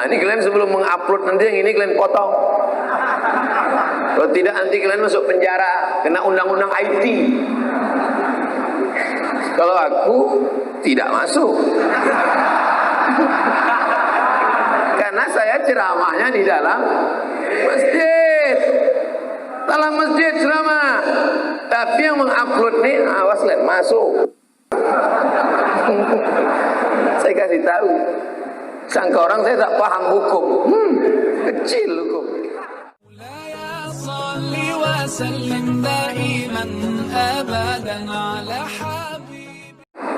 Nah, ini kalian sebelum mengupload nanti yang ini kalian potong. Kalau tidak nanti kalian masuk penjara, kena undang-undang IT. Kalau aku tidak masuk. Karena saya ceramahnya di dalam masjid. Dalam masjid ceramah. Tapi yang mengupload nih, awas lihat masuk. Saya kasih tahu. Sangka orang saya tak paham hukum. Kecil hukum.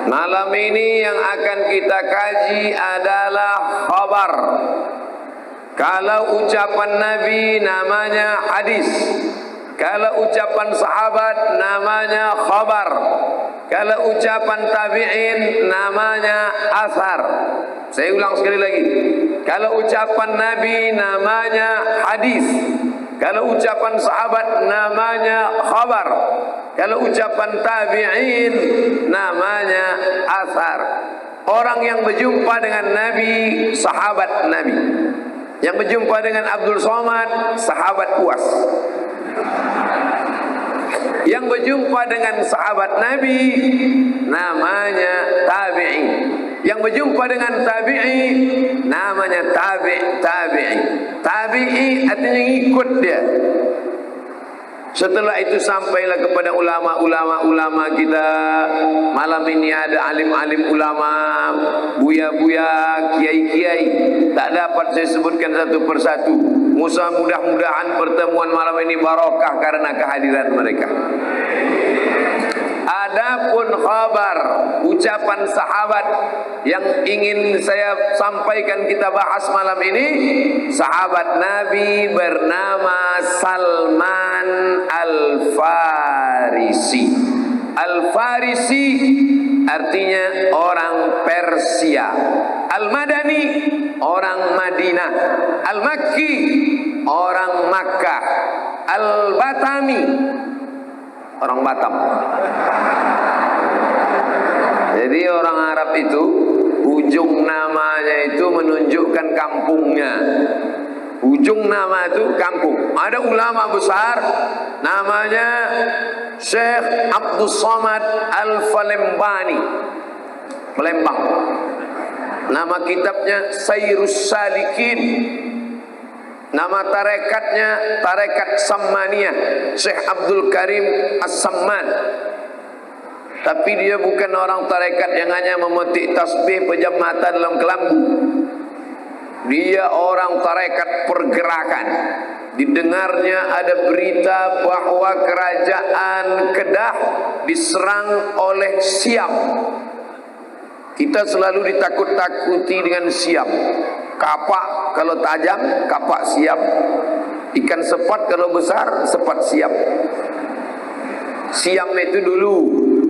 Malam ini yang akan kita kaji adalah khabar. Kalau ucapan Nabi namanya hadis. Kalau ucapan sahabat namanya khabar. Kalau ucapan tabi'in namanya asar. Saya ulang sekali lagi. Kalau ucapan Nabi namanya hadis. Kalau ucapan sahabat namanya khabar. Kalau ucapan tabi'in namanya asar. Orang yang berjumpa dengan Nabi, sahabat Nabi. Yang berjumpa dengan Abdul Somad, sahabat puas. Yang berjumpa dengan sahabat Nabi namanya tabi'i. Yang berjumpa dengan tabi'i namanya tabi'i. Tabi'i artinya ngikut dia. Setelah itu sampailah kepada ulama kita. Malam ini ada alim-alim ulama, buya-buya, kiai-kiai. Tak dapat saya sebutkan satu persatu. Mudah-mudahan pertemuan malam ini barokah karena kehadiran mereka. Adapun khabar, ucapan sahabat yang ingin saya sampaikan kita bahas malam ini, sahabat Nabi bernama Salman Al-Farisi. Al-Farisi artinya orang Persia. Al-Madani orang Madinah. Al-Makki orang Makkah. Al-Batami orang Batam. Jadi orang Arab itu ujung namanya itu menunjukkan kampungnya. Ujung nama itu kampung. Ada ulama besar namanya Syekh Abdul Somad Al-Falembani, Palembang. Nama kitabnya Sayrus Salikin. Nama tarekatnya Tarekat Sammaniyah, Syekh Abdul Karim As-Samman. Tapi dia bukan orang tarekat yang hanya memetik tasbih pejam mata dalam kelambu. Dia orang tarekat pergerakan. Didengarnya ada berita bahwa kerajaan Kedah diserang oleh Siam. Kita selalu ditakut-takuti dengan Siam. Kapak kalau tajam, kapak Siam. Ikan sepat kalau besar, sepat Siam. Siam itu dulu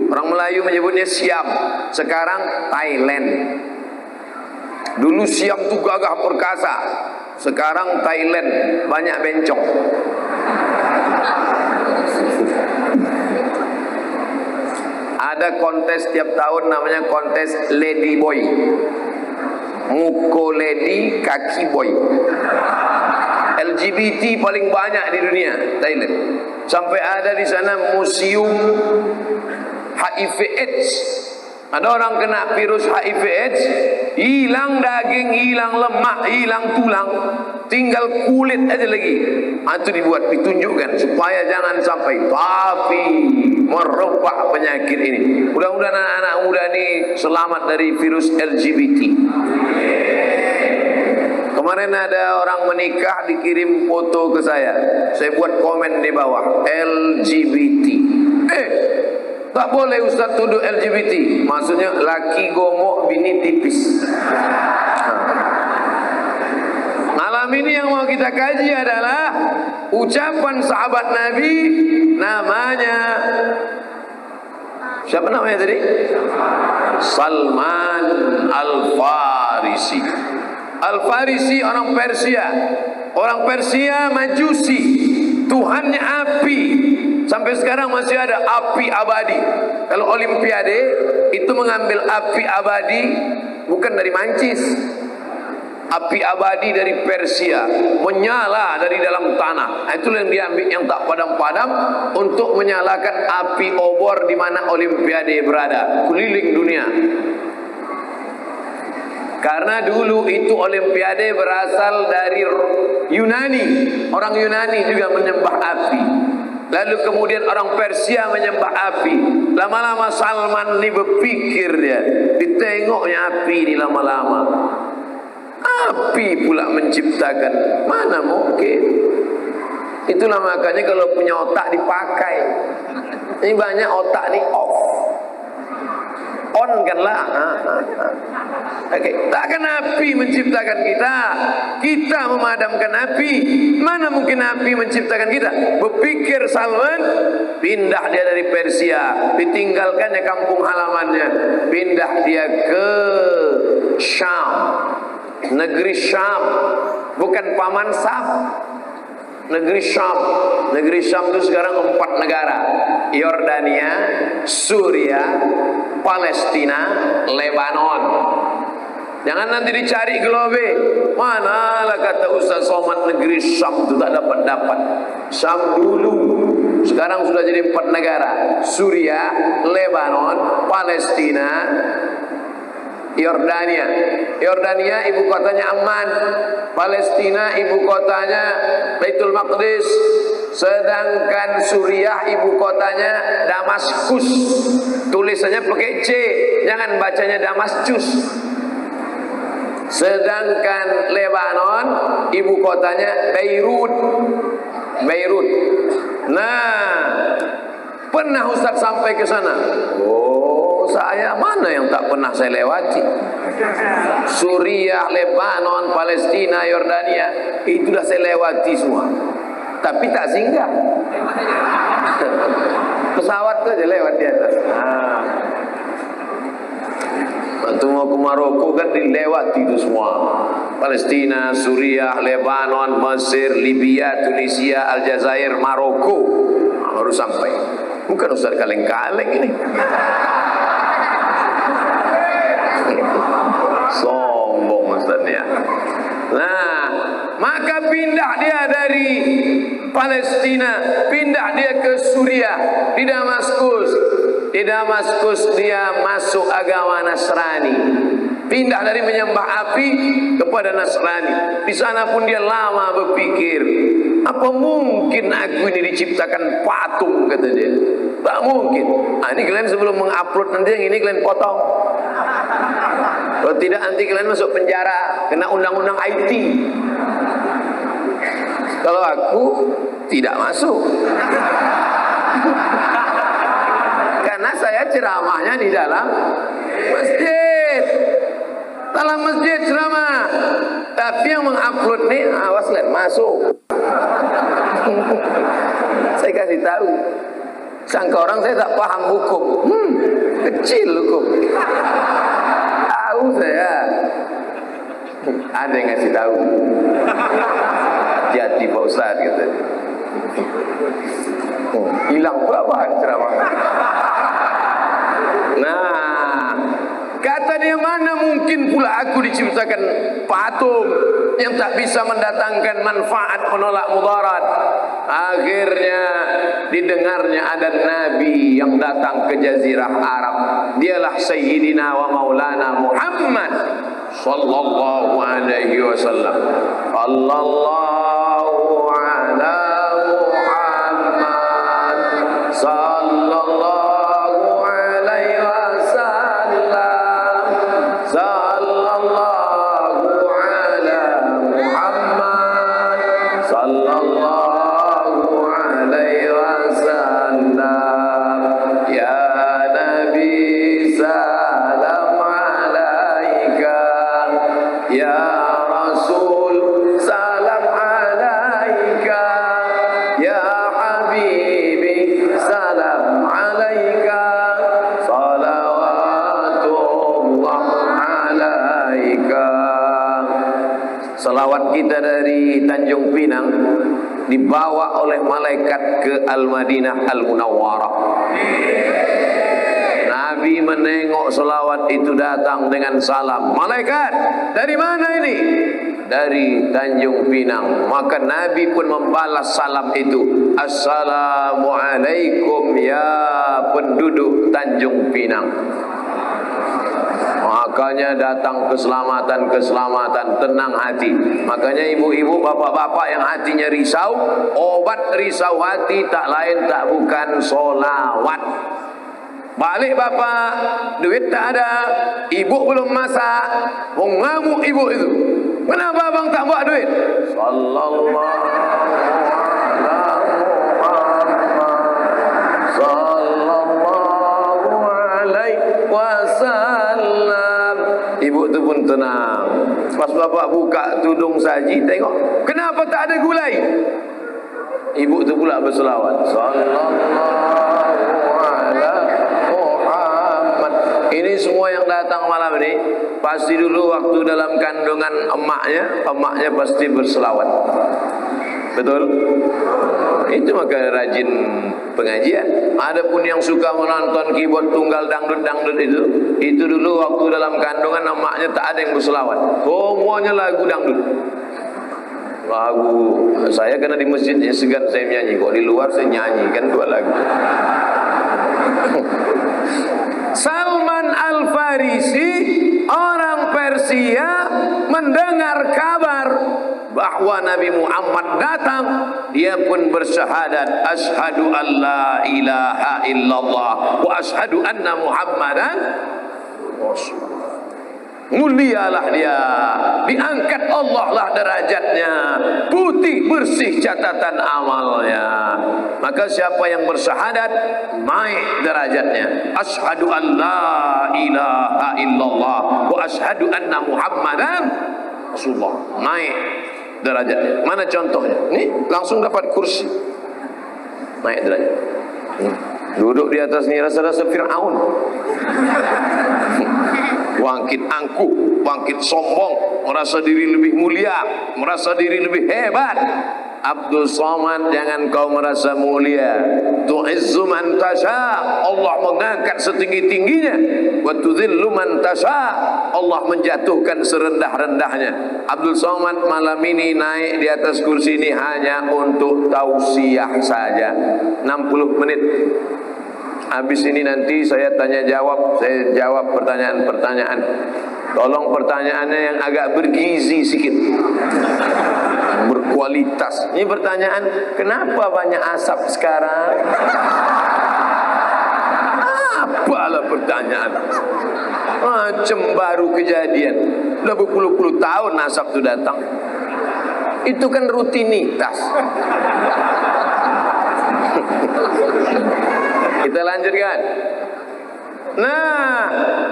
orang Melayu menyebutnya Siam. Sekarang Thailand. Dulu Siam itu gagah perkasa. Sekarang Thailand banyak bencong. Ada kontes tiap tahun namanya kontes Lady Boy. Muko lady, kaki boy. LGBT paling banyak di dunia, Thailand. Sampai ada di sana museum HIV/AIDS. Ada orang kena virus HIV/AIDS, hilang daging, hilang lemak, hilang tulang, tinggal kulit aja lagi. Itu dibuat, ditunjukkan supaya jangan sampai. Tapi merebak penyakit ini. Mudah-mudahan anak-anak muda ini selamat dari virus LGBT. Kemarin ada orang menikah dikirim foto ke saya. Saya buat komen di bawah LGBT. Tak boleh Ustaz tuduh LGBT. Maksudnya laki gemuk, bini tipis. Malam ini yang mau kita kaji adalah ucapan sahabat Nabi namanya, siapa namanya tadi? Salman Al-Farisi. Al-Farisi orang Persia. Orang Persia Majusi. Tuhannya api. Sampai sekarang masih ada api abadi. Kalau Olimpiade itu mengambil api abadi bukan dari mancis. api abadi dari Persia, menyala dari dalam tanah. Itulah yang diambil yang tak padam-padam untuk menyalakan api obor di mana Olimpiade berada, keliling dunia. Karena dulu itu Olimpiade berasal dari Yunani. Orang Yunani juga menyembah api. Lalu kemudian orang Persia menyembah api. Lama-lama Salman ini berpikir dia, ditengoknya api ini lama-lama. Api pula menciptakan, mana mungkin. Itulah makanya kalau punya otak dipakai. Ini banyak otak nih off. On kanlah. Okay. Takkan api menciptakan kita. Kita memadamkan api. Mana mungkin api menciptakan kita? Berpikir Salman, pindah dia dari Persia, ditinggalkannya kampung halamannya, pindah dia ke Syam, negeri Syam, bukan Paman Sam. Negeri Syam. Negeri Syam itu sekarang 4 negara: Yordania, Suriah, Palestina, Lebanon. Jangan nanti dicari globe. Manalah kata Ustaz Somad negeri Syam itu tak dapat-dapat. Syam dulu, sekarang sudah jadi 4 negara: Suriah, Lebanon, Palestina, Yordania. Yordania ibu kotanya Amman, Palestina ibu kotanya Baitul Maqdis, sedangkan Suriah ibu kotanya Damaskus. Tulisannya pakai C, jangan bacanya Damaskus. Sedangkan Lebanon ibu kotanya Beirut. Beirut. Nah, pernah Ustaz sampai ke sana? Oh, saya mana yang tak pernah saya lewati? Suriah, Lebanon, Palestina, Yordania, itu dah saya lewati semua. Tapi tak singgah. Pesawat tu aja lewat di atas. Waktu mau ke Maroko kan dilewati itu semua. Palestina, Suriah, Lebanon, Mesir, Libya, Tunisia, Aljazair, Maroko. Baru sampai. Bukan Ustaz kaleng-kaleng ini. Sombong Ustaznya. Nah, maka pindah dia dari Palestina, pindah dia ke Suriah, di Damaskus. Di Damaskus dia masuk agama Nasrani. Pindah dari menyembah api kepada Nasrani. Di sana pun dia lama berpikir, apa mungkin aku ini diciptakan patung, kata dia. Tak mungkin. Ini kalian sebelum mengupload nanti yang ini kalian potong. Kalau tidak nanti kalian masuk penjara, kena undang-undang IT. Kalau aku tidak masuk. Karena saya ceramahnya di dalam masjid. Dalam masjid ceramah. Tapi yang mengupload nih, awas lihat masuk. Saya kasih tahu. Sangka orang saya tak paham hukum. Kecil hukum. Tahu saya. Ada yang ngasih tahu. Hati-hati Pak Ustaz kata. Hilang pula bahan ceramah. Nah, kata dia, mana mungkin pula aku diciptakan patung yang tak bisa mendatangkan manfaat, menolak mudarat. Akhirnya didengarnya ada Nabi yang datang ke Jazirah Arab. Dialah Sayyidina wa Maulana Muhammad sallallahu alaihi wasallam. Sallallahu ala Muhammad sallallahu alaihi wasallam. Sallallahu ala Muhammad sallallahu alaihi wasallam. Ya Nabi salam alaika, ya Rasul salam alaika, ya Habibi salam alaika, salawatullah alaika. Salawat kita dari Tanjung Pinang dibawa oleh malaikat ke Al-Madinah Al-Munawwarah. Nabi menengok selawat itu datang dengan salam. Malaikat, dari mana ini? Dari Tanjung Pinang. Maka Nabi pun membalas salam itu. Assalamualaikum ya penduduk Tanjung Pinang. Makanya datang keselamatan, tenang hati. Makanya ibu-ibu, bapak-bapak yang hatinya risau, obat risau hati tak lain tak bukan solawat. Balik bapak, duit tak ada, ibu belum masak, mau ngamuk ibu itu. Kenapa abang tak buat duit? Sallallahu alaihi wasallam. Ibu tu pun tenang. Pas bapak buka tudung saji, tengok, kenapa tak ada gulai? Ibu tu pula berselawat. Sallallahu Ini semua yang datang malam ini pasti dulu waktu dalam kandungan emaknya pasti berselawat. Betul? Itu maka rajin pengajian. Adapun yang suka menonton keyboard tunggal dangdut itu dulu waktu dalam kandungan emaknya tak ada yang berselawat. Semuanya lagu dangdut. Lagu saya karena di masjidnya segan saya menyanyi, kok di luar saya nyanyikan dua lagu. Salman Al-Farisi, orang Persia, mendengar kabar bahwa Nabi Muhammad datang, dia pun bersyahadat, asyhadu an la ilaha illallah wa asyhadu anna Muhammadan Rasulullah. Mulialah dia, diangkat Allah lah derajatnya, putih bersih catatan amalnya. Maka siapa yang bersyahadat naik derajatnya, asyhadu an la ilaha illallah wa asyhadu anna Muhammadan Rasulullah, naik derajatnya. Mana contohnya? Nih langsung dapat kursi, naik derajat. Duduk di atas ni rasa-rasa Fir'aun. Bangkit angkuh, bangkit sombong, merasa diri lebih mulia, merasa diri lebih hebat. Abdul Somad, jangan kau merasa mulia. Tu'izzu man tasha, Allah mengangkat setinggi-tingginya. Wa tudhillu man tasha, Allah menjatuhkan serendah-rendahnya. Abdul Somad malam ini naik di atas kursi ini hanya untuk tausiah saja. 60 menit. Habis ini nanti saya tanya jawab, saya jawab pertanyaan-pertanyaan. Tolong pertanyaannya yang agak bergizi sikit, berkualitas. Ini pertanyaan, kenapa banyak asap sekarang? Apalah pertanyaan, macam baru kejadian. Udah berpuluh-puluh tahun asap itu datang. Itu kan rutinitas. Kita lanjutkan. Nah,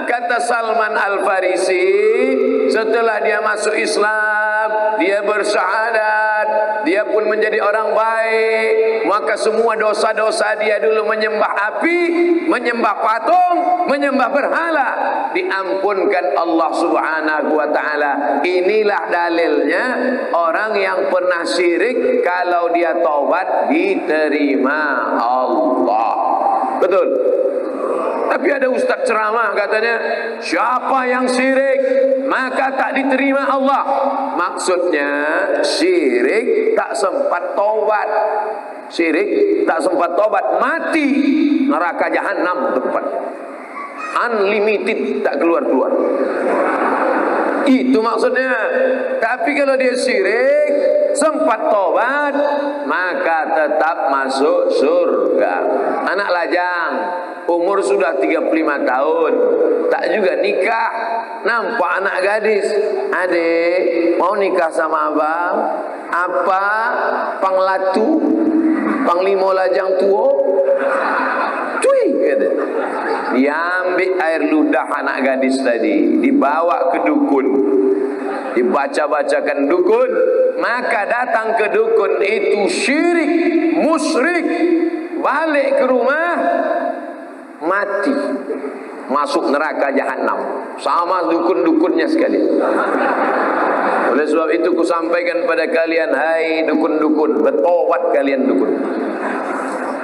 kata Salman Al-Farisi, setelah dia masuk Islam, dia bersyahadat, dia pun menjadi orang baik, maka semua dosa-dosa dia dulu menyembah api, menyembah patung, menyembah berhala, diampunkan Allah Subhanahu wa taala. Inilah dalilnya orang yang pernah syirik, kalau dia taubat diterima Allah. Betul? Tapi ada ustaz ceramah katanya, siapa yang syirik maka tak diterima Allah. Maksudnya syirik tak sempat taubat. Syirik tak sempat taubat, mati neraka jahanam tempat. Unlimited, tak keluar-keluar. Itu maksudnya. Tapi kalau dia syirik sempat tobat, maka tetap masuk surga. Anak lajang umur sudah 35 tahun, tak juga nikah, nampak anak gadis, adik mau nikah sama abang? Apa? Panglatu, panglima lajang tua? Cuy, kata. Diambil air ludah anak gadis tadi, dibawa ke dukun, dibaca-bacakan dukun, maka datang ke dukun itu syirik, musyrik, balik ke rumah mati, masuk neraka jahanam sama dukun-dukunnya sekali. Oleh sebab itu ku sampaikan pada kalian, hai dukun-dukun, bertobat kalian dukun.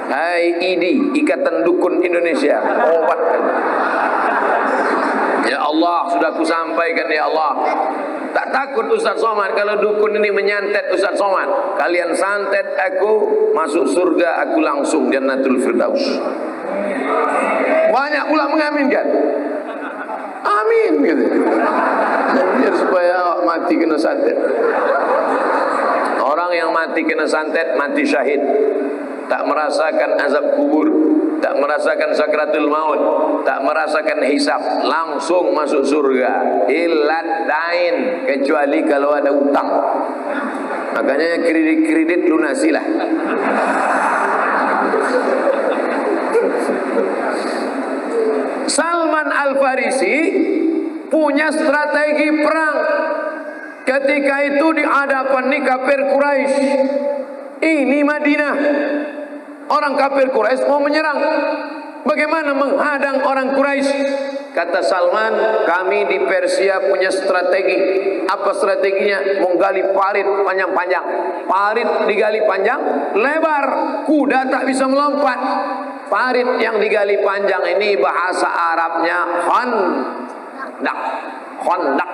Hai ID, Ikatan Dukun Indonesia, tobat kalian. Ya Allah, sudah ku sampaikan ya Allah. Tak takut Ustaz Somad kalau dukun ini menyantet Ustaz Somad. Kalian santet aku, masuk surga aku langsung Jannatul Firdaus. Banyak pula mengaminkan. Amin gitu. Biar supaya mati kena santet. Orang yang mati kena santet mati syahid. Tak merasakan azab kubur, tak merasakan sakratul maut, tak merasakan hisab, langsung masuk surga. Illat dain, kecuali kalau ada utang. Makanya kredit lunasilah. Salman Al-Farisi punya strategi perang. Ketika itu di hadapan kafir Quraisy. Ini Madinah. Orang kafir Quraisy mau menyerang. Bagaimana menghadang orang Quraisy? Kata Salman, kami di Persia punya strategi. Apa strateginya? Menggali parit panjang-panjang. Parit digali panjang, lebar, kuda tak bisa melompat. Parit yang digali panjang ini bahasa Arabnya khandak. Khandak.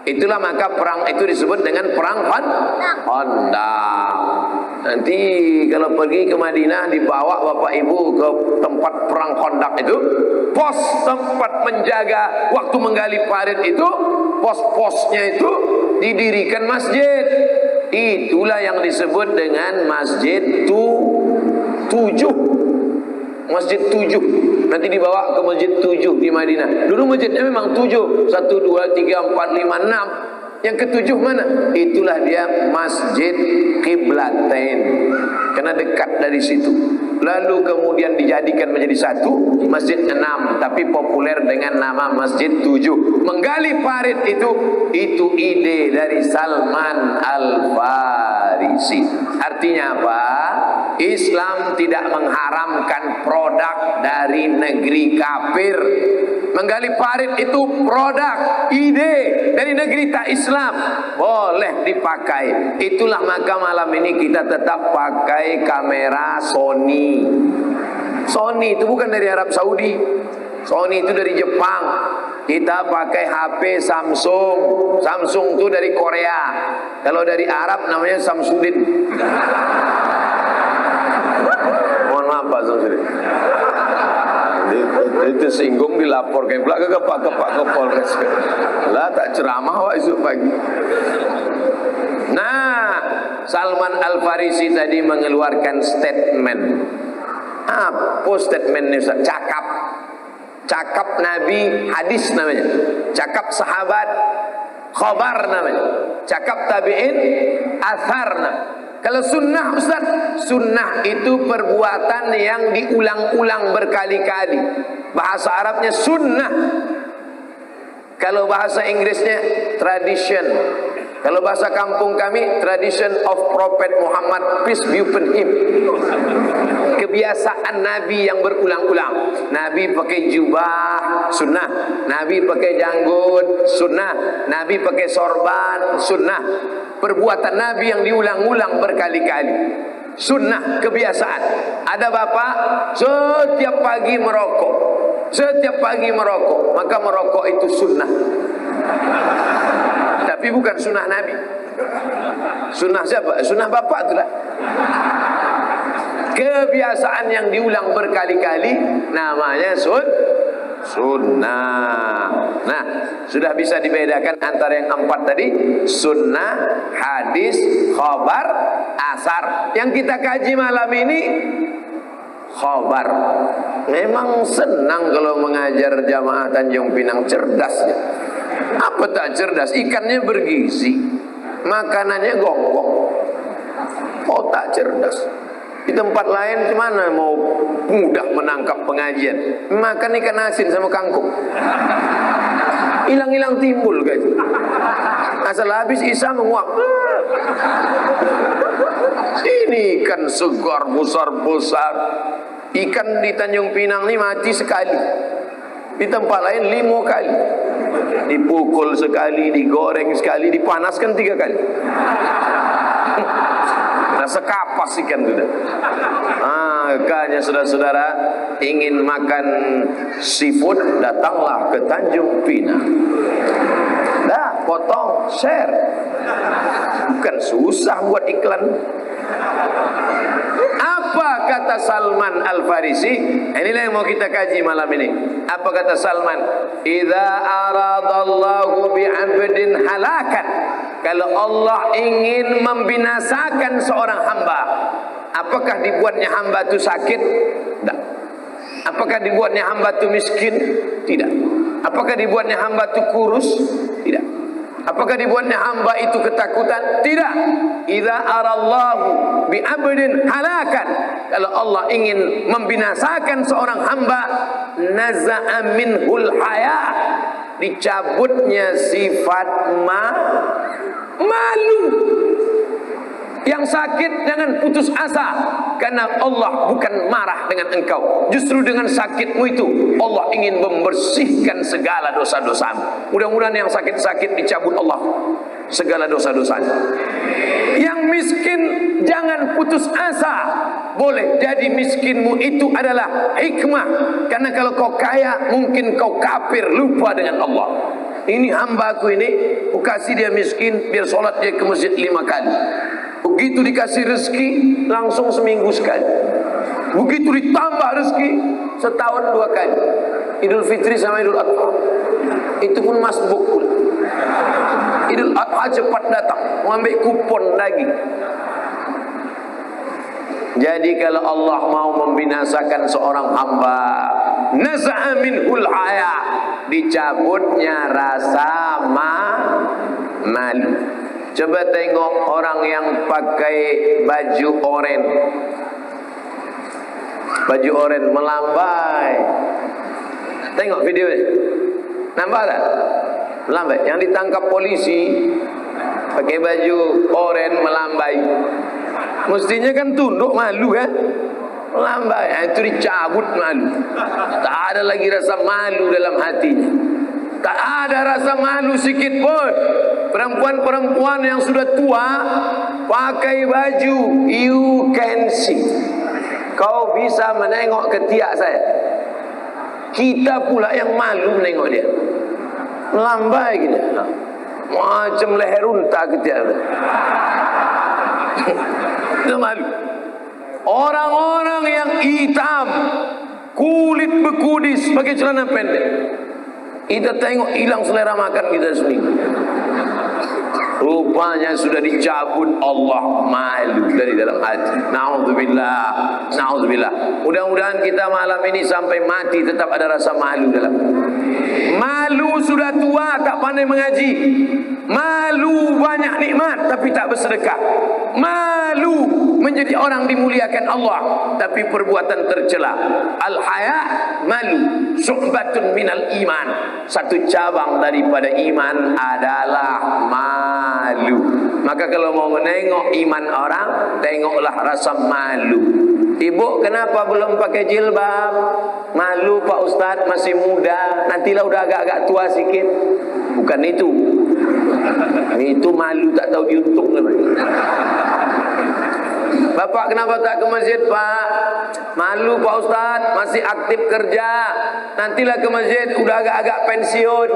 Itulah maka perang itu disebut dengan perang Khandaq. Nanti kalau pergi ke Madinah, dibawa bapak ibu ke tempat perang Khandaq itu, pos tempat menjaga waktu menggali parit itu, pos-posnya itu didirikan masjid. Itulah yang disebut dengan Masjid Tujuh. Masjid 7. Nanti dibawa ke Masjid 7 di Madinah. Dulu masjidnya memang 7. 1, 2, 3, 4, 5, 6. Yang ketujuh mana? Itulah dia Masjid Qiblatain. Karena dekat dari situ. Lalu kemudian dijadikan menjadi satu, Masjid 6. Tapi populer dengan nama Masjid 7. Menggali parit itu ide dari Salman Al-Farisi. Artinya apa? Islam tidak mengharamkan produk dari negeri kafir. Menggali parit itu produk, ide dari negeri tak Islam, boleh dipakai. Itulah maka malam ini kita tetap pakai kamera Sony. Sony itu bukan dari Arab Saudi. Sony itu dari Jepang. Kita pakai HP Samsung. Samsung itu dari Korea. Kalau dari Arab namanya Samsudin. Mohon maaf Pak Samsudin. Itu singgung dilaporkan pula ke Pak Polres. Lah tak ceramah wak esok pagi. Nah, Salman Al-Farisi tadi mengeluarkan statement. Apa statement ini Ustaz? Cakap Nabi, hadis namanya. Cakap sahabat, khabar namanya. Cakap tabi'in, athar namanya. Kalau sunnah Ustaz, sunnah itu perbuatan yang diulang-ulang berkali-kali. Bahasa Arabnya sunnah. Kalau bahasa Inggrisnya tradition. Kalau bahasa kampung kami, tradition of Prophet Muhammad, peace be upon him. Kebiasaan Nabi yang berulang-ulang. Nabi pakai jubah, sunnah. Nabi pakai janggut, sunnah. Nabi pakai sorban, sunnah. Perbuatan Nabi yang diulang-ulang berkali-kali. Sunnah, kebiasaan. Ada bapak setiap pagi merokok. Setiap pagi merokok. Maka merokok itu sunnah. Tapi bukan sunnah Nabi. Sunnah siapa? Sunnah bapak itulah. Kebiasaan yang diulang berkali-kali namanya sunnah. Nah, sudah bisa dibedakan antara yang 4 tadi, sunnah, hadis, khabar, asar. Yang kita kaji malam ini khabar. Memang senang kalau mengajar jamaah Tanjung Pinang, cerdas ya. Apa tak cerdas? Ikannya bergizi, makanannya gonggong. Oh tak cerdas. Di tempat lain gimana mau mudah menangkap pengajian? Makan ikan asin sama kangkung. Hilang-hilang timbul guys. Asal habis Isa menguap. Ini ikan segar besar-besar. Ikan di Tanjung Pinang ini mati sekali. Di tempat lain 5 kali. Dipukul sekali, digoreng sekali, dipanaskan 3 kali. Nah, sekapas ikan itu dah. Makanya saudara-saudara, ingin makan seafood, datanglah ke Tanjung Pinang. Dah, potong, share. Bukan susah buat iklan. Apa kata Salman Al-Farisi? Inilah yang mau kita kaji malam ini. Apa kata Salman? Idza aradallahu bi'abdin halakan. Kalau Allah ingin membinasakan seorang hamba, apakah dibuatnya hamba itu sakit? Tidak. Apakah dibuatnya hamba itu miskin? Tidak. Apakah dibuatnya hamba itu kurus? Tidak. Apakah dibuatnya hamba itu ketakutan? Tidak. Idza arallahu bi'abdin halakan. Kalau Allah ingin membinasakan seorang hamba, naza'a minhul haya, dicabutnya sifat malu. Yang sakit jangan putus asa, karena Allah bukan marah dengan engkau. Justru dengan sakitmu itu Allah ingin membersihkan segala dosa-dosamu. Mudah-mudahan yang sakit-sakit dicabut Allah segala dosa-dosanya. Yang miskin jangan putus asa. Boleh jadi miskinmu itu adalah hikmah, karena kalau kau kaya mungkin kau kafir, lupa dengan Allah. Ini hambaku ini, aku kasih dia miskin biar sholat dia ke masjid 5 kali. Begitu dikasih rezeki langsung seminggu sekali. Begitu ditambah rezeki setahun 2 kali. Idul Fitri sama Idul Adha. Itu pun masbuk pun. Idul Adha cepat datang, mengambil kupon daging. Jadi kalau Allah mau membinasakan seorang hamba, naza'a minhul haya, dicabutnya rasa malu. Coba tengok orang yang pakai baju oranye. Baju oranye melambai. Tengok video ini. Nampak tak? Melambai. Yang ditangkap polisi pakai baju oranye melambai. Mestinya kan tunduk, malu kan? Melambai. Itu dicabut malu. Tak ada lagi rasa malu dalam hatinya. Tak ada rasa malu sikit pun. Perempuan-perempuan yang sudah tua pakai baju, you can see. Kau bisa menengok ketiak saya. Kita pula yang malu menengok dia. Melambai gitu. Macam leher unta ketiak. Kita malu. Orang-orang yang hitam, kulit bekudis, pakai celana pendek, kita tengok hilang selera makan kita seminggu. Rupanya sudah dicabut Allah malu dari dalam hati. Na'udzubillah. Na'udzubillah. Mudah-mudahan kita malam ini sampai mati tetap ada rasa malu dalam. Malu sudah tua tak pandai mengaji. Malu banyak nikmat tapi tak bersedekah. Malu menjadi orang dimuliakan Allah tapi perbuatan tercela. Al-haya, malu, syu'batun minal iman. Satu cabang daripada iman adalah malu. Maka kalau mau menengok iman orang, tengoklah rasa malu. Ibu kenapa belum pakai jilbab? Malu Pak Ustadz, masih muda. Nantilah udah agak-agak tua sikit. Bukan itu. Itu malu tak tahu diuntung. Bapak kenapa tak ke masjid Pak? Malu Pak Ustadz, masih aktif kerja. Nantilah ke masjid udah agak-agak pensiun.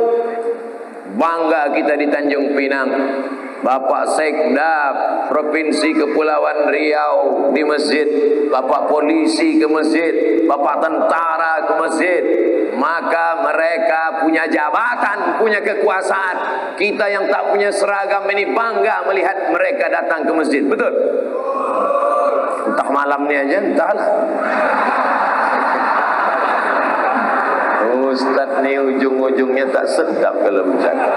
Bangga kita di Tanjung Pinang. Bapak Sekda Provinsi Kepulauan Riau di masjid, Bapak polisi ke masjid, Bapak tentara ke masjid. Maka mereka punya jabatan, punya kekuasaan. Kita yang tak punya seragam ini bangga melihat mereka datang ke masjid. Betul? Entah malam ni aja, entahlah. Ustaz ni ujung-ujungnya tak sedap kalau bercakap.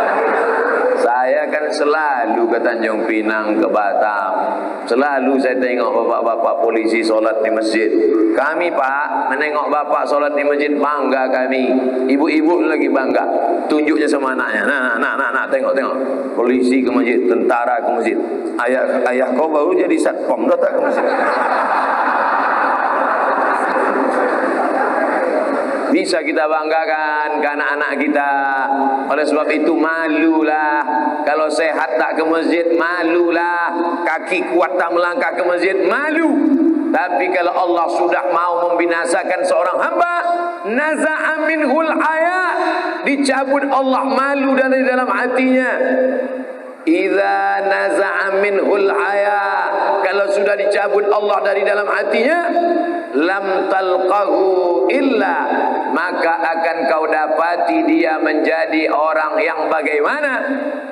Saya kan selalu ke Tanjung Pinang, ke Batam. Selalu saya tengok bapak-bapak polisi solat di masjid. Kami Pak, menengok bapak solat di masjid bangga kami. Ibu-ibu lagi bangga. Tunjuknya sama anaknya. Nah, tengok. Polisi ke masjid, tentara ke masjid. Ayah kau baru jadi satpam, datang ke masjid. Bisa kita banggakan ke anak-anak kita. Oleh sebab itu malulah. Kalau sehat tak ke masjid, malulah. Kaki kuat tak melangkah ke masjid, malu. Tapi kalau Allah sudah mau membinasakan seorang hamba, naza'a minhul haya, dicabut Allah malu dari dalam hatinya. Idza naza'a minhul haya, kalau sudah dicabut Allah dari dalam hatinya, lam talqahu illa, maka akan kau dapati dia menjadi orang yang bagaimana?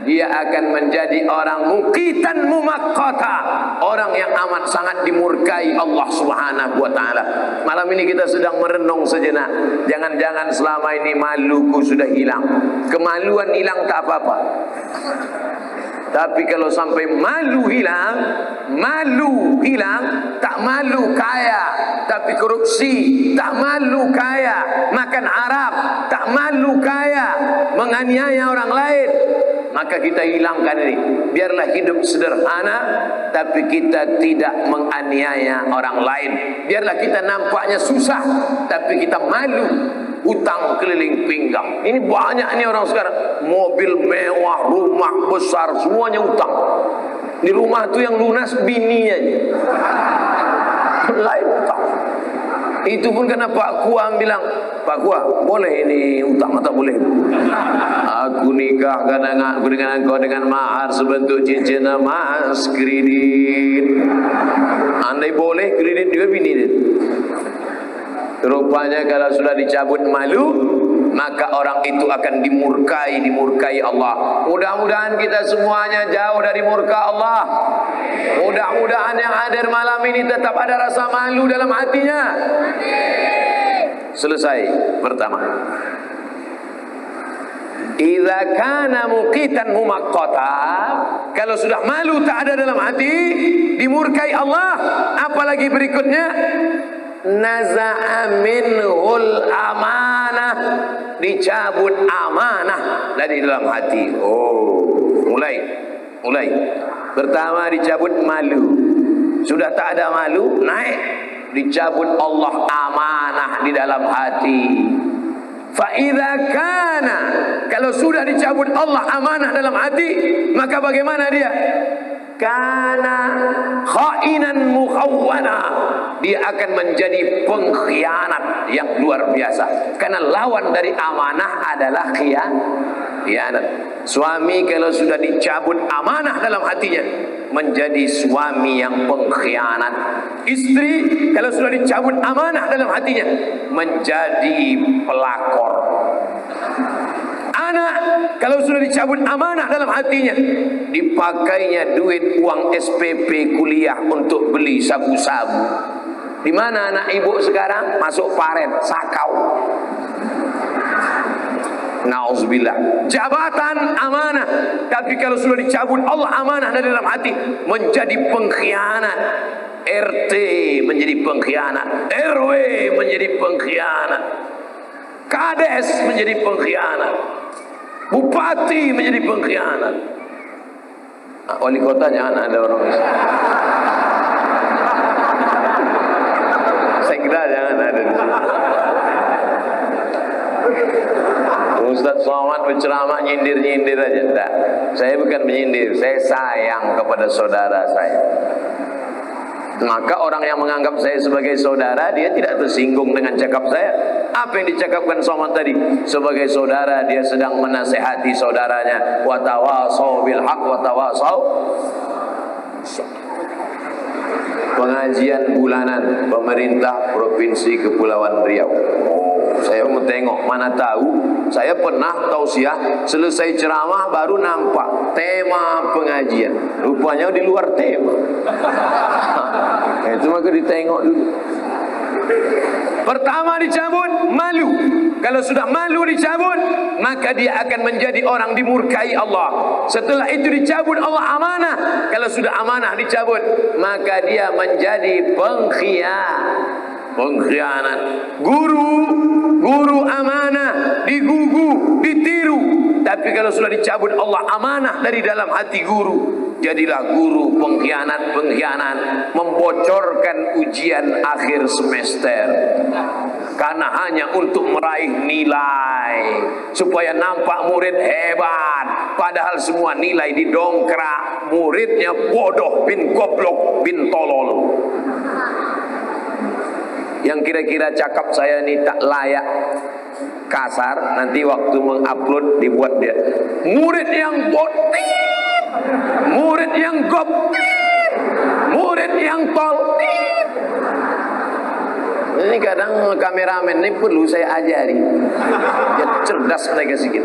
Dia akan menjadi orang muqitan mumaqqata, orang yang amat sangat dimurkai Allah Subhanahu wa taala. Malam ini kita sedang merenung sejenak. Jangan-jangan selama ini maluku sudah hilang. Kemaluan hilang tak apa-apa. Tapi kalau sampai malu hilang, tak malu kaya, tapi korupsi, tak malu kaya, makan haram, tak malu kaya, menganiaya orang lain, maka kita hilangkan ini. Biarlah hidup sederhana, tapi kita tidak menganiaya orang lain. Biarlah kita nampaknya susah, tapi kita malu. Utang keliling pinggang. Ini banyak nih orang sekarang. Mobil mewah, rumah besar, semuanya utang. Di rumah itu yang lunas bininya aja. Lain utang. Itu pun karena Pak Kuam bilang, Pak Kuam, boleh ini utang atau boleh? Aku nikah dengan engkau dengan mahar sebentuk cincin emas, kredit. Andai boleh, kredit juga bini dia. Rupanya kalau sudah dicabut malu, maka orang itu akan dimurkai Allah. Mudah-mudahan kita semuanya jauh dari murka Allah. Mudah-mudahan yang hadir malam ini tetap ada rasa malu dalam hatinya. Selesai pertama. Idza kana muqitan mumaqqata, kalau sudah malu tak ada dalam hati, dimurkai Allah. Apalagi berikutnya, naza'a minhul amanah, dicabut amanah dari dalam hati. Mulai. Pertama dicabut malu. Sudah tak ada malu, naik. Dicabut Allah amanah di dalam hati. Fa idza kana, kalau sudah dicabut Allah amanah dalam hati, maka bagaimana dia? Kana khainan mukhawwana, dia akan menjadi pengkhianat yang luar biasa. Karena lawan dari amanah adalah khianat. Suami kalau sudah dicabut amanah dalam hatinya, menjadi suami yang pengkhianat. Istri kalau sudah dicabut amanah dalam hatinya, menjadi pelakor. Anak kalau sudah dicabut amanah dalam hatinya, dipakainya duit uang SPP kuliah untuk beli sabu-sabu. Di mana anak ibu sekarang? Masuk paret, sakau. Nauzubillah. Jabatan amanah, tapi kalau sudah dicabut Allah amanah dari dalam hati, menjadi pengkhianat. RT menjadi pengkhianat, RW menjadi pengkhianat, Kades menjadi pengkhianat, Bupati menjadi pengkhianat. Wali kota jangan ada orang Islam. Saya kira jangan ada di sini. Ustaz Somad berceramah nyindir-nyindir aja. Enggak. Saya bukan menyindir, saya sayang kepada saudara saya. Maka orang yang menganggap saya sebagai saudara, dia tidak tersinggung dengan cakap saya. Apa yang dicakapkan Somad tadi? Sebagai saudara, dia sedang menasehati saudaranya. Wa tawasau bil haq wa tawasau. Pengajian bulanan pemerintah Provinsi Kepulauan Riau. Saya mau tengok, mana tahu. Saya pernah tausiah, selesai ceramah baru nampak tema pengajian. Rupanya di luar tema. Itu maka ditengok dulu. Pertama dicabut malu. Kalau sudah malu dicabut, maka dia akan menjadi orang dimurkai Allah. Setelah itu dicabut Allah amanah. Kalau sudah amanah dicabut, maka dia menjadi pengkhianat. Guru amanah, digugu, ditiru. Tapi kalau sudah dicabut Allah amanah dari dalam hati guru, jadilah guru pengkhianat, membocorkan ujian akhir semester. Karena hanya untuk meraih nilai, supaya nampak murid hebat. Padahal semua nilai didongkrak, muridnya bodoh bin goblok bin tolol. Yang kira-kira cakap saya ini tak layak, kasar, nanti waktu mengupload dibuat dia murid yang botit, murid yang goptit, murid yang toltit. Ini kadang kameramen ini perlu saya ajari, biar cerdas mereka sedikit.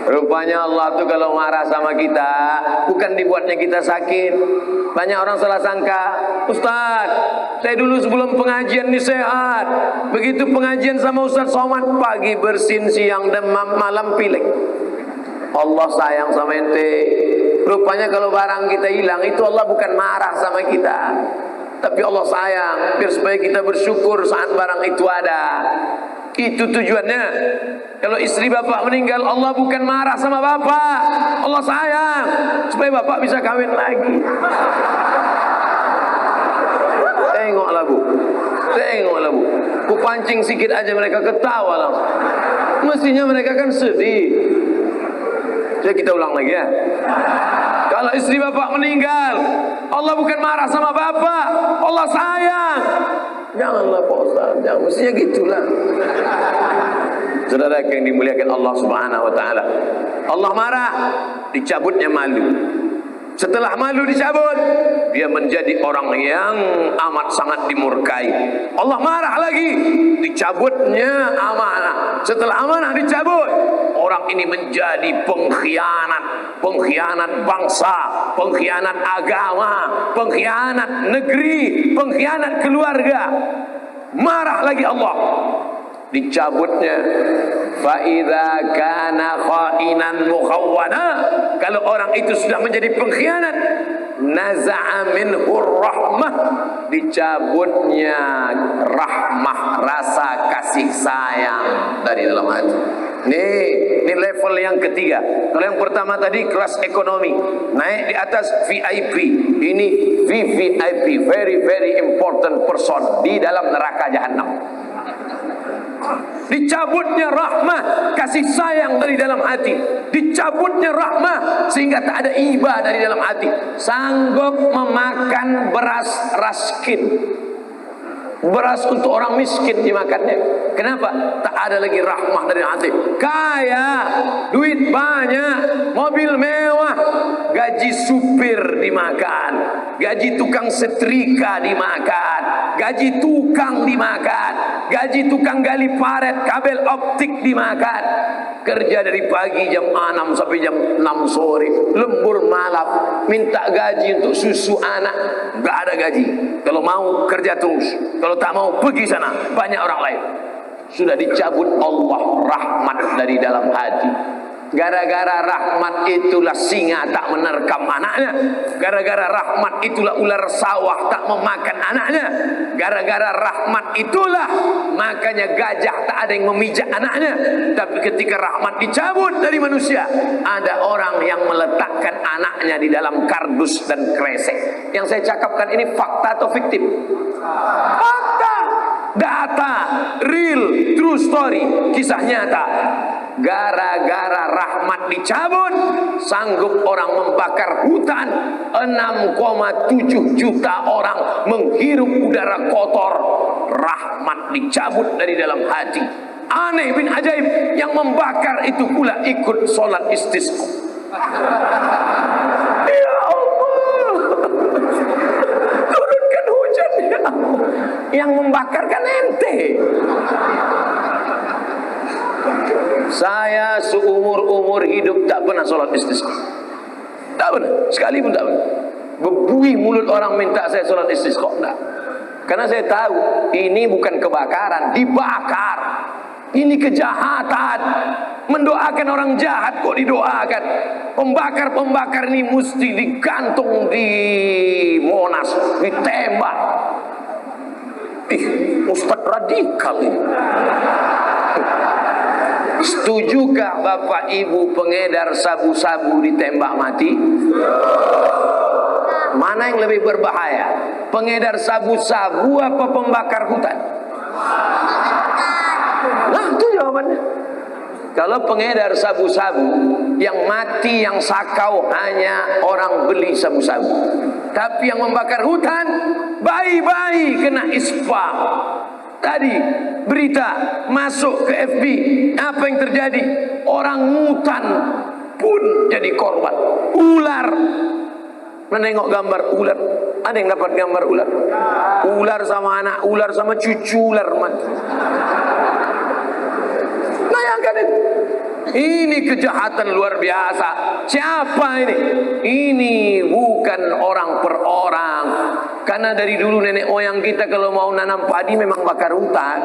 Rupanya Allah tuh kalau marah sama kita bukan dibuatnya kita sakit. Banyak orang salah sangka, Ustaz, saya dulu sebelum pengajian ini sehat, begitu pengajian sama Ustaz Somad pagi bersin, siang demam, malam pilek. Allah sayang sama ente. Rupanya kalau barang kita hilang itu Allah bukan marah sama kita, tapi Allah sayang biar supaya kita bersyukur saat barang itu ada. Itu tujuannya. Kalau istri bapak meninggal, Allah bukan marah sama bapak, Allah sayang supaya bapak bisa kawin lagi. Tengoklah bu, tengoklah bu, ku pancing sikit aja mereka ketawa langsung. Mestinya mereka kan sedih. Jadi kita ulang lagi ya. Kalau istri bapak meninggal, Allah bukan marah sama bapak, Allah sayang. Janganlah Pak Ustaz, jangan, mestinya gitulah. Saudara yang dimuliakan Allah Subhanahu wa taala. Allah marah, dicabutnya malu. Setelah malu dicabut, dia menjadi orang yang amat sangat dimurkai. Allah marah lagi, dicabutnya amanah. Setelah amanah dicabut, orang ini menjadi pengkhianat, pengkhianat bangsa, pengkhianat agama, pengkhianat negeri, pengkhianat keluarga. Marah lagi Allah, dicabutnya. Fa idza kana khainan mukhawwana, kalau orang itu sudah menjadi pengkhianat, naza'a minhu rahmah, dicabutnya rahmah, rasa kasih sayang dari dalam hati. Ini level yang ketiga. Kalau yang pertama tadi kelas ekonomi, naik di atas VIP. Ini VVIP, very very important person di dalam neraka jahanam. Dicabutnya rahmah, kasih sayang dari dalam hati. Dicabutnya rahmah sehingga tak ada iba dari dalam hati. Sanggup memakan beras raskin, beras untuk orang miskin dimakannya. Kenapa? Tak ada lagi rahmah dari hati. Kaya, duit banyak, mobil mewah, gaji supir dimakan, gaji tukang setrika dimakan, gaji tukang dimakan, gaji tukang gali paret, kabel optik dimakan. Kerja dari pagi jam 6 sampai jam 6 sore, lembur malam, minta gaji untuk susu anak, gak ada gaji. Kalau mau kerja terus, kalau tak mau pergi sana, banyak orang lain. Sudah dicabut Allah rahmat dari dalam hati. Gara-gara rahmat itulah singa tak menerkam anaknya. Gara-gara rahmat itulah ular sawah tak memakan anaknya. Gara-gara rahmat itulah makanya gajah tak ada yang memijak anaknya. Tapi ketika rahmat dicabut dari manusia, ada orang yang meletakkan anaknya di dalam kardus dan kresek. Yang saya cakapkan ini fakta atau fiktif? Fakta, data, real, true story, kisah nyata. Gara-gara rahmat dicabut, sanggup orang membakar hutan. 6,7 juta orang menghirup udara kotor. Rahmat dicabut dari dalam hati. Aneh bin ajaib, yang membakar itu pula ikut sholat istisqa. Ya Allah, turunkan hujan ya Allah. Yang membakar kan ente. Saya seumur-umur hidup tak pernah sholat istisqa. Tak pernah, sekali pun tak pernah. Bebui mulut orang minta saya sholat istisqa, tak. Karena saya tahu ini bukan kebakaran, dibakar. Ini kejahatan. Mendoakan orang jahat kok didoakan. Pembakar-pembakar ini mesti digantung di Monas, ditembak. Ustaz radikal ini. Setujukah Bapak Ibu pengedar sabu-sabu ditembak mati? Mana yang lebih berbahaya? Pengedar sabu-sabu apa pembakar hutan? Nah, itu jawabannya. Kalau pengedar sabu-sabu yang mati, yang sakau hanya orang beli sabu-sabu. Tapi yang membakar hutan, bayi-bayi kena ispa. Tadi berita masuk ke FB, apa yang terjadi? Orang hutan pun jadi korban. Ular. Menengok gambar ular. Ada yang dapat gambar ular? Ular sama anak ular sama cucu ular mati. Bayangkan itu. Ini kejahatan luar biasa. Siapa ini? Ini bukan orang per orang. Karena dari dulu nenek moyang kita kalau mau nanam padi memang bakar hutan.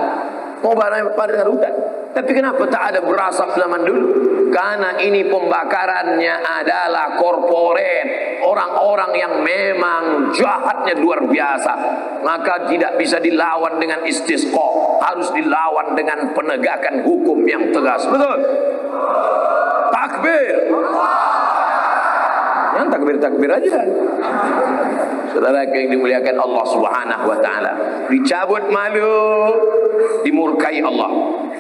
Mau bakar hutan. Tapi kenapa tak ada berasap zaman dulu? Karena ini pembakarannya adalah korporat. Orang-orang yang memang jahatnya luar biasa. Maka tidak bisa dilawan dengan istisqa. Harus dilawan dengan penegakan hukum yang tegas. Betul? Takbir. Yang takbir-takbir aja kan. Saudara yang dimuliakan Allah Subhanahu wa taala, dicabut malu, dimurkai Allah.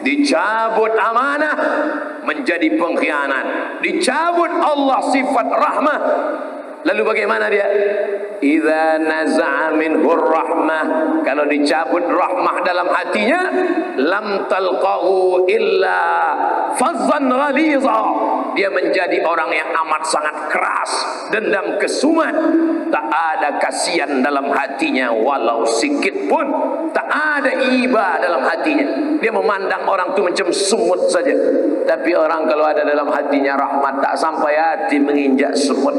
Dicabut amanah, menjadi pengkhianat. Dicabut Allah sifat rahmah. Lalu bagaimana dia? Idza naza'a minhu rahmah, kalau dicabut rahmah dalam hatinya, lam talqahu illa fazzan ghaliza. Dia menjadi orang yang amat sangat keras, dendam kesumat, tak ada kasihan dalam hatinya walau sikit pun, tak ada iba dalam hatinya. Dia memandang orang itu macam sumut saja. Tapi orang kalau ada dalam hatinya rahmat, tak sampai hati menginjak sumut,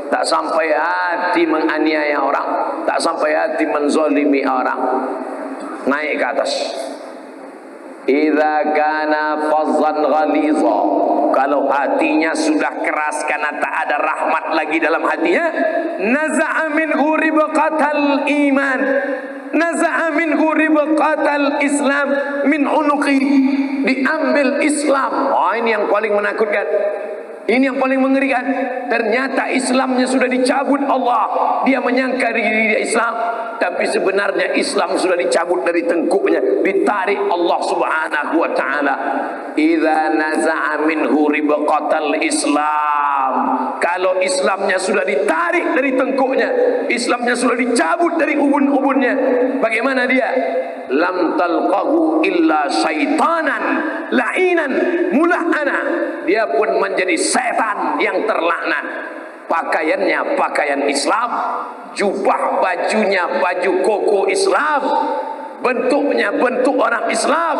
tak sampai hati menganiaya orang, tak sampai hati menzolimi orang. Naik ke atas. Idza kana fazzan ghaliza, kalau hatinya sudah keras karena tak ada rahmat lagi dalam hatinya, naza'a minhu ribqatal iman, naza'a minhu ribqatal islam min unuqi, diambil Islam. Oh, ini yang paling menakutkan. Ini yang paling mengerikan. Ternyata Islamnya sudah dicabut Allah. Dia menyangka diri dia Islam, tapi sebenarnya Islam sudah dicabut dari tengkuknya, ditarik Allah Subhanahu wa taala. Idza naza'a minhu ribqatal Islam, kalau Islamnya sudah ditarik dari tengkuknya, Islamnya sudah dicabut dari ubun-ubunnya, bagaimana dia? Lam talqahu illa syaitanan la'inan mula'ana, dia pun menjadi setan yang terlaknat. Pakaiannya pakaian Islam, jubah bajunya baju koko Islam, bentuknya bentuk orang Islam,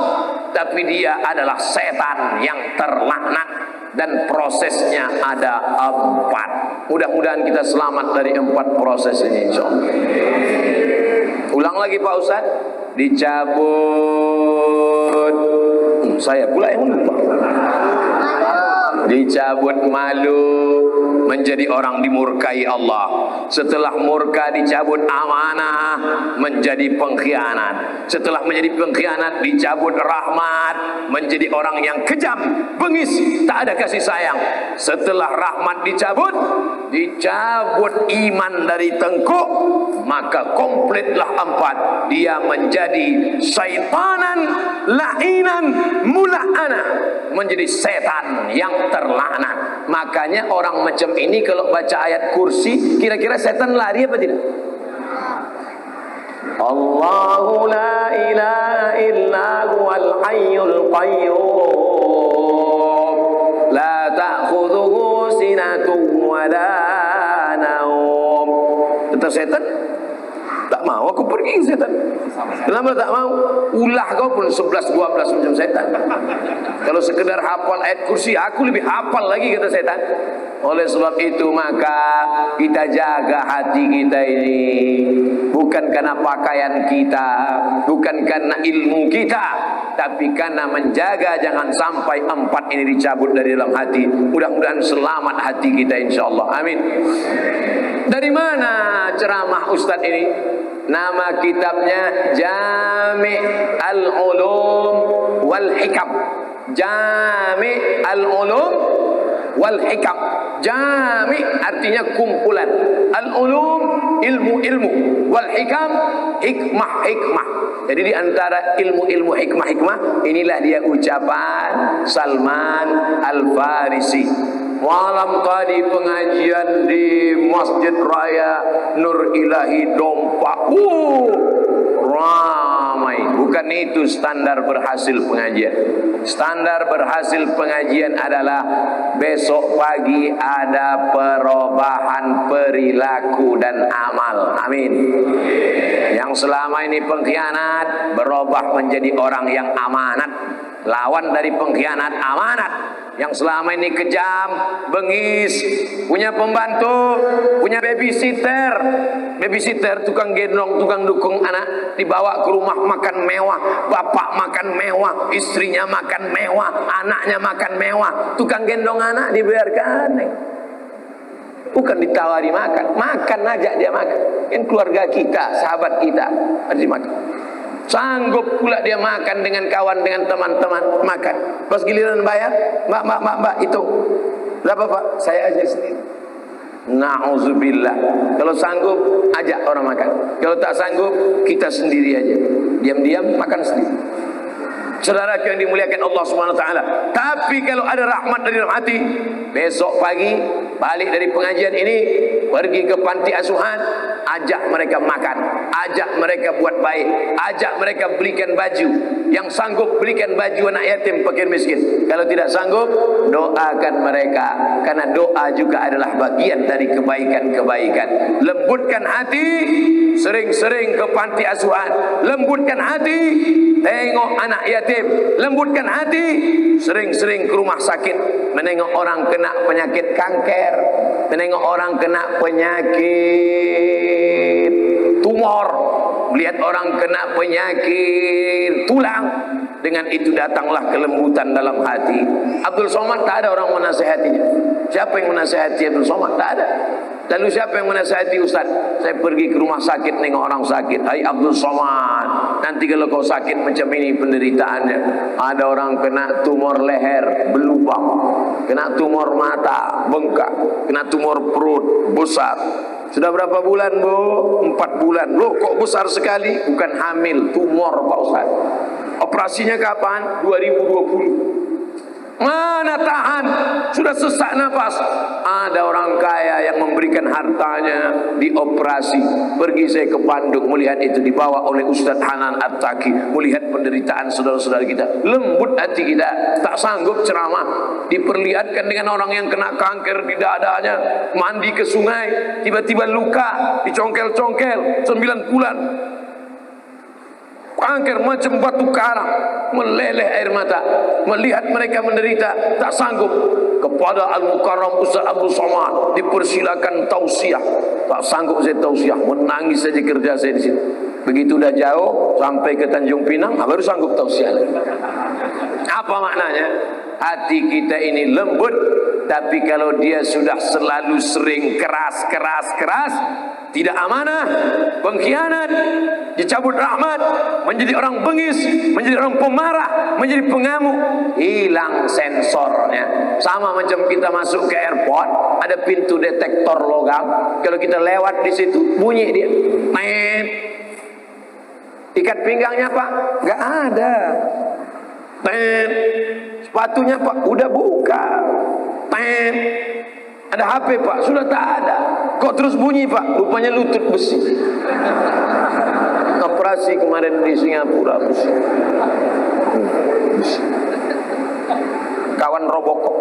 tapi dia adalah setan yang terlaknat. Dan prosesnya ada 4. Mudah-mudahan kita selamat dari 4 proses ini, insyaallah. Ulang lagi Pak Ustaz. Dicabut, saya pula yang lupa. Dicabut malu, menjadi orang dimurkai Allah. Setelah murka dicabut amanah, menjadi pengkhianat. Setelah menjadi pengkhianat dicabut rahmat, menjadi orang yang kejam, bengis, tak ada kasih sayang. Setelah rahmat dicabut, dicabut iman dari tengkuk, maka komplitlah 4. Dia menjadi syaitanan la'inan mula'ana, menjadi setan yang terlaknat. Makanya orang macam ini kalau baca ayat kursi, kira-kira setan lari apa tidak? Allahu la ilaha illa huwal hayyul qayyum la ta'khudhuhu sinatun wa la naum. Kata setan, tak mau aku pergi setan. Kenapa tak mau? Ulah kau pun 11-12 macam setan. Kalau sekedar hafal ayat kursi, aku lebih hafal lagi, kata setan. Oleh sebab itu maka kita jaga hati kita ini, bukan karena pakaian kita, bukan karena ilmu kita, tapi karena menjaga jangan sampai 4 ini dicabut dari dalam hati. Mudah-mudahan selamat hati kita, insyaallah. Amin. Dari mana ceramah Ustadz ini? Nama kitabnya Jami' al-Ulum wal Hikam. Jami' al-Ulum wal Hikam. Jami artinya kumpulan. Al-ulum, ilmu-ilmu. Wal hikam, hikmah-hikmah. Jadi di antara ilmu-ilmu hikmah-hikmah, inilah dia ucapan Salman Al-Farisi. Malam tadi pengajian di Masjid Raya Nur Ilahi Dompak. Ramai. Bukan itu standar berhasil pengajian. Standar berhasil pengajian adalah besok pagi ada perubahan perilaku dan amal. Amin. Yang selama ini pengkhianat berubah menjadi orang yang amanat. Lawan dari pengkhianat amanat. Yang selama ini kejam, bengis, punya pembantu, punya babysitter. Babysitter, tukang gendong, tukang dukung anak, dibawa ke rumah makan mewah, bapak makan mewah, istrinya makan mewah, anaknya makan mewah. Tukang gendong anak dibiarkan. Bukan ditawari makan, makan aja dia makan. Kan keluarga kita, sahabat kita, harus dimakan. Sanggup pula dia makan dengan kawan, dengan teman-teman, makan. Pas giliran bayar, mbak, itu berapa pak? Saya aja sendiri. Na'udzubillah. Kalau sanggup, ajak orang makan. Kalau tak sanggup, kita sendiri aja. Diam-diam makan sendiri. Saudara yang dimuliakan Allah Subhanahu wa taala. Tapi kalau ada rahmat dari dalam hati, besok pagi balik dari pengajian ini, pergi ke panti asuhan, ajak mereka makan, ajak mereka buat baik, ajak mereka belikan baju. Yang sanggup belikan baju anak yatim, fakir miskin. Kalau tidak sanggup, doakan mereka, karena doa juga adalah bagian dari kebaikan-kebaikan. Lembutkan hati, sering-sering ke panti asuhan. Lembutkan hati, tengok anak yatim. Lembutkan hati, sering-sering ke rumah sakit, menengok orang kena penyakit kanker, menengok orang kena penyakit tumor, melihat orang kena penyakit tulang. Dengan itu datanglah kelembutan dalam hati. Abdul Somad tak ada orang menasihatinya. Siapa yang menasihati Abdul Somad? Tak ada. Lalu siapa yang menasihati Ustaz? Saya pergi ke rumah sakit nengok orang sakit. Hai Abdul Somad, nanti kalau kau sakit macam ini penderitaannya. Ada orang kena tumor leher berlubang, kena tumor mata bengkak, kena tumor perut besar. Sudah berapa bulan bu? 4 bulan. Loh kok besar sekali? Bukan hamil, tumor Pak Ustaz. Operasinya kapan? 2020. Mana tahan, sudah sesak nafas. Ada orang kaya yang memberikan hartanya dioperasi. Pergi saya ke Bandung melihat itu, dibawa oleh Ustadz Hanan At-Taki, melihat penderitaan saudara-saudara kita. Lembut hati kita, tak sanggup ceramah. Diperlihatkan dengan orang yang kena kanker di dadanya, mandi ke sungai, tiba-tiba luka, dicongkel-congkel 9 bulan. Kanker macam batu karang, meleleh air mata. Melihat mereka menderita, tak sanggup. Kepada Al-Mukarram Ustaz Abdul Somad dipersilakan tausiah. Tak sanggup saya tausiah, menangis saja kerja saya di situ. Begitu dah jauh sampai ke Tanjung Pinang, baru sanggup tausiah lagi. Apa maknanya? Hati kita ini lembut, tapi kalau dia sudah selalu sering keras, tidak amanah, pengkhianat, dicabut rahmat, menjadi orang bengis, menjadi orang pemarah, menjadi pengamuk, hilang sensornya. Sama macam kita masuk ke airport, ada pintu detektor logam. Kalau kita lewat di situ, bunyi dia. Tet. Ikat pinggangnya Pak, nggak ada. Tet. Sepatunya Pak, udah buka. Tet. Ada HP Pak, sudah tak ada. Kok terus bunyi Pak? Rupanya lutut besi. Operasi kemarin di Singapura besi. Kawan Robocop.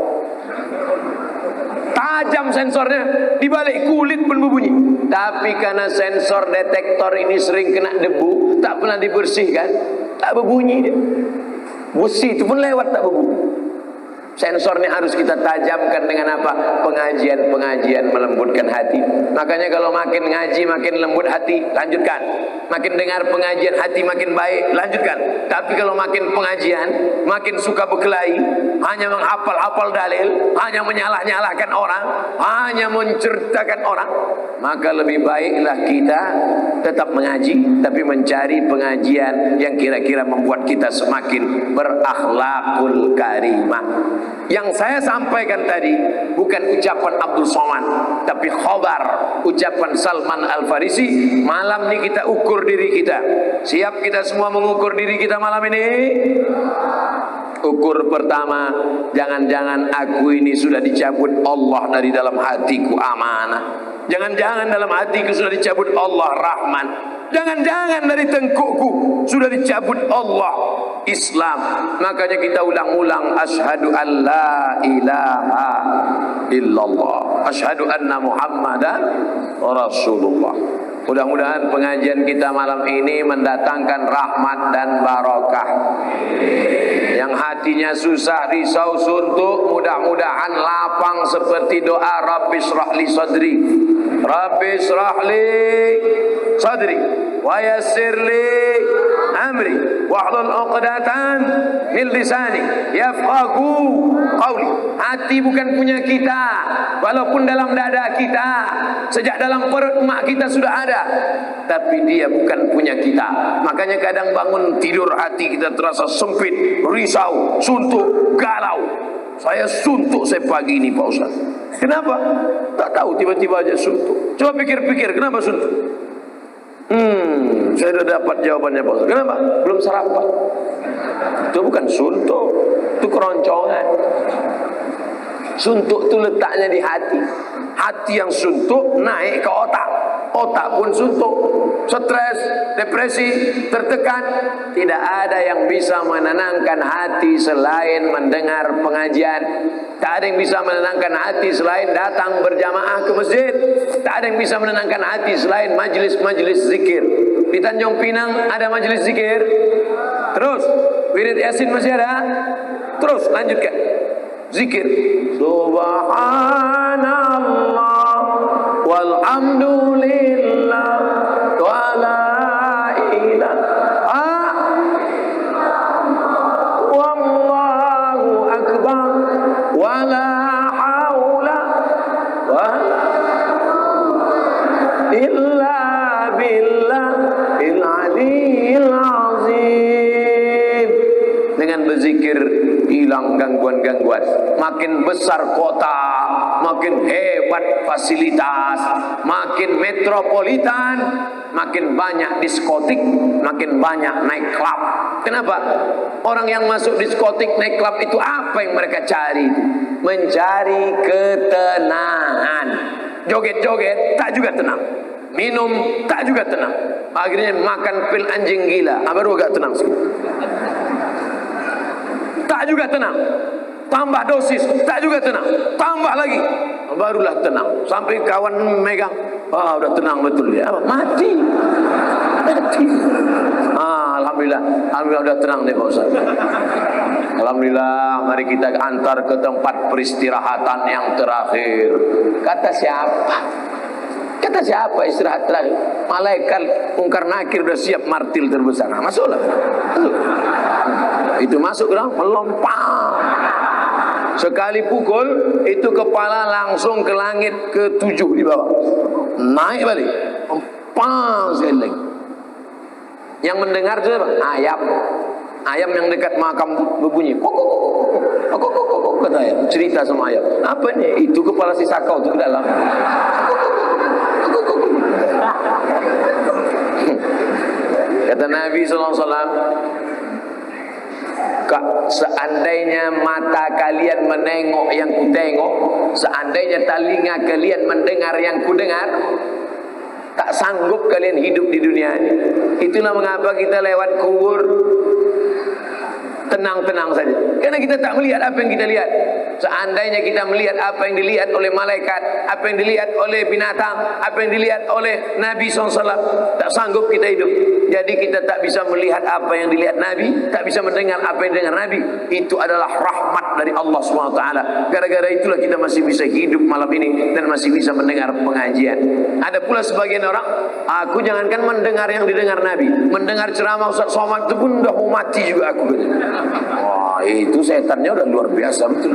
Tajam sensornya, di balik kulit pun berbunyi. Tapi karena sensor detektor ini sering kena debu, tak pernah dibersihkan, tak berbunyi dia. Besi itu pun lewat tak berbunyi. Sensornya harus kita tajamkan dengan apa? Pengajian-pengajian melembutkan hati. Makanya kalau makin ngaji makin lembut hati. Lanjutkan. Makin dengar pengajian hati makin baik, lanjutkan. Tapi kalau makin pengajian, makin suka berkelahi, hanya menghafal-hafal dalil, hanya menyalah-nyalahkan orang, hanya menceritakan orang, maka lebih baiklah kita tetap mengaji, tapi mencari pengajian yang kira-kira membuat kita semakin berakhlakul karimah. Yang saya sampaikan tadi bukan ucapan Abdul Somad, tapi khobar, ucapan Salman Al-Farisi. Malam ini kita ukur diri kita. Siap kita semua mengukur diri kita malam ini? Ukur pertama, jangan-jangan aku ini sudah dicabut Allah dari dalam hatiku amanah. Jangan-jangan dalam hatiku sudah dicabut Allah Rahman. Jangan-jangan dari tengkukku sudah dicabut Allah Islam. Makanya kita ulang-ulang, asyhadu an la ilaha illallah, asyhadu anna Muhammadan Rasulullah. Mudah-mudahan pengajian kita malam ini mendatangkan rahmat dan barakah. Yang hatinya susah, risau, suntuk, mudah-mudahan lapang seperti doa Rabbi shrah li sadri, Rabbi shrah li sadri wa yassir li amri wahlul 'uqdatan min lisani yafqahu qauli. Hati bukan punya kita, walaupun dalam dada kita, sejak dalam perut emak kita sudah ada, tapi dia bukan punya kita. Makanya kadang bangun tidur hati kita terasa sempit, risau, suntuk, galau. Saya suntuk saya pagi ini Pak Ustaz. Kenapa? Tak tahu, tiba-tiba aja suntuk. Coba pikir-pikir, kenapa suntuk? Saya sudah dapat jawabannya Pak Ustaz. Kenapa? Belum sarapan. Itu bukan suntuk, itu keroncongan. Suntuk itu letaknya di hati. Hati yang suntuk naik ke otak. Otak pun suntuk, stres, depresi, tertekan. Tidak ada yang bisa menenangkan hati selain mendengar pengajian. Tak ada yang bisa menenangkan hati selain datang berjamaah ke masjid. Tak ada yang bisa menenangkan hati selain majelis-majelis zikir. Di Tanjung Pinang ada majelis zikir. Terus wirid Yasin masih ada. Terus lanjutkan zikir. Subhanallah walhamdulillah wa la ilaha wallahu akbar wa la haula wa illa billahil aliyil azim. Dengan berzikir hilang gangguan-gangguan. Makin besar kota, makin hebat fasilitas, makin metropolitan, makin banyak diskotik, makin banyak night club. Kenapa? Orang yang masuk diskotik, night club itu apa yang mereka cari? Mencari ketenangan. Joget-joget tak juga tenang, minum tak juga tenang, akhirnya makan pil anjing gila, baru agak tenang sih. Tak juga tenang, tambah dosis, tak juga tenang, tambah lagi, barulah tenang. Sampai kawan megang, udah tenang betul ya, mati. Alhamdulillah, alhamdulillah udah tenang deh Pak Ustaz. Alhamdulillah, mari kita antar ke tempat peristirahatan yang terakhir. Kata siapa? Kata siapa istirahat terakhir? Malaikat Mungkar Nakir udah siap martil terbesar. Nah, masuklah. Masuk. Itu masuk ke dalam, melompat. Sekali pukul, itu kepala langsung ke langit ke-7 di bawah. Naik balik. Pas sekali lagi. Yang mendengar itu apa? Ayam. Ayam yang dekat makam berbunyi. Kok kata ayam. Cerita sama ayam. Apa ini? Itu kepala si sakau itu ke dalam. Kata Nabi SAW, seandainya mata kalian menengok yang kutengok, seandainya telinga kalian mendengar yang kudengar, tak sanggup kalian hidup di dunia ini. Itulah mengapa kita lewat kubur tenang-tenang saja, karena kita tak melihat apa yang kita lihat. Seandainya kita melihat apa yang dilihat oleh malaikat, apa yang dilihat oleh binatang, apa yang dilihat oleh Nabi SAW, tak sanggup kita hidup. Jadi kita tak bisa melihat apa yang dilihat Nabi, tak bisa mendengar apa yang dengar Nabi. Itu adalah rahmat syafaat dari Allah SWT. Gara-gara itulah kita masih bisa hidup malam ini dan masih bisa mendengar pengajian. Ada pula sebagian orang, aku jangankan mendengar yang didengar Nabi, mendengar ceramah Ustaz Somad itu pun udah mau mati juga aku. Wah, itu setannya udah luar biasa betul.